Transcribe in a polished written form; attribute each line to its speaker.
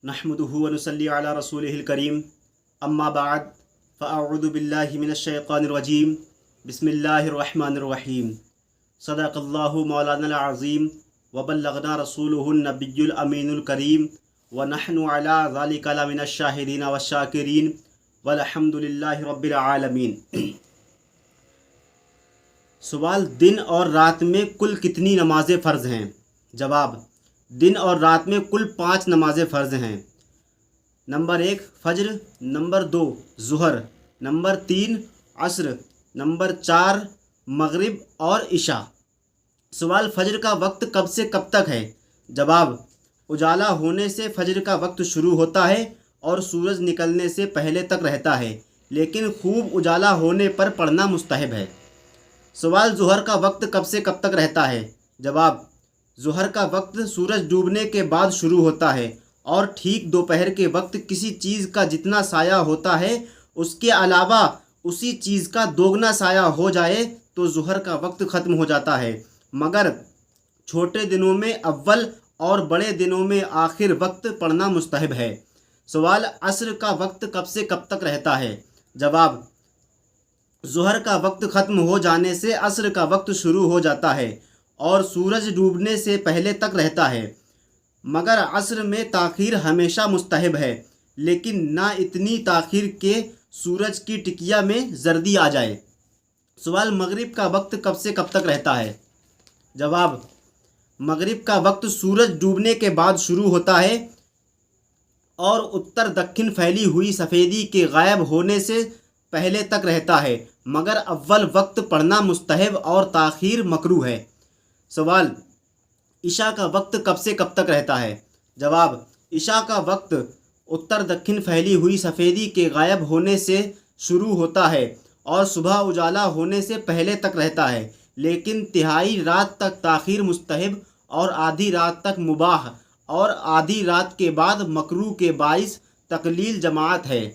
Speaker 1: نحمده ونصلي على رسوله الكريم اما بعد فاعوذ بالله من الشیطان الرجیم بسم اللہ الرحمن الرحیم صدق اللہ مولانا العظیم وبلغنا رسوله النبی الامین الکریم ونحن على ذلك لمن الشاہدین والشاکرین والحمد للہ رب العالمین۔ سوال: دن اور رات میں کل کتنی نمازیں فرض ہیں؟ جواب: دن اور رات میں کل 5 نمازیں فرض ہیں۔ نمبر 1 فجر، نمبر 2 ظہر، نمبر 3 عصر، نمبر 4 مغرب اور عشاء۔ سوال: فجر کا وقت کب سے کب تک ہے؟ جواب: اجالا ہونے سے فجر کا وقت شروع ہوتا ہے اور سورج نکلنے سے پہلے تک رہتا ہے، لیکن خوب اجالا ہونے پر پڑھنا مستحب ہے۔ سوال: ظہر کا وقت کب سے کب تک رہتا ہے؟ جواب: ظہر کا وقت سورج ڈوبنے کے بعد شروع ہوتا ہے اور ٹھیک دوپہر کے وقت کسی چیز کا جتنا سایہ ہوتا ہے اس کے علاوہ اسی چیز کا دوگنا سایہ ہو جائے تو ظہر کا وقت ختم ہو جاتا ہے، مگر چھوٹے دنوں میں اول اور بڑے دنوں میں آخر وقت پڑھنا مستحب ہے۔ سوال: عصر کا وقت کب سے کب تک رہتا ہے؟ جواب: ظہر کا وقت ختم ہو جانے سے عصر کا وقت شروع ہو جاتا ہے اور سورج ڈوبنے سے پہلے تک رہتا ہے، مگر عصر میں تاخیر ہمیشہ مستحب ہے، لیکن نہ اتنی تاخیر کہ سورج کی ٹکیا میں زردی آ جائے۔ سوال: مغرب کا وقت کب سے کب تک رہتا ہے؟ جواب: مغرب کا وقت سورج ڈوبنے کے بعد شروع ہوتا ہے اور اتر دکن پھیلی ہوئی سفیدی کے غائب ہونے سے پہلے تک رہتا ہے، مگر اول وقت پڑھنا مستحب اور تاخیر مکروہ ہے۔ سوال: عشاء کا وقت کب سے کب تک رہتا ہے؟ جواب: عشاء کا وقت اتر دکن پھیلی ہوئی سفیدی کے غائب ہونے سے شروع ہوتا ہے اور صبح اجالا ہونے سے پہلے تک رہتا ہے، لیکن تہائی رات تک تاخیر مستحب اور آدھی رات تک مباح اور آدھی رات کے بعد مکروہ کے باعث تقلیل جماعت ہے۔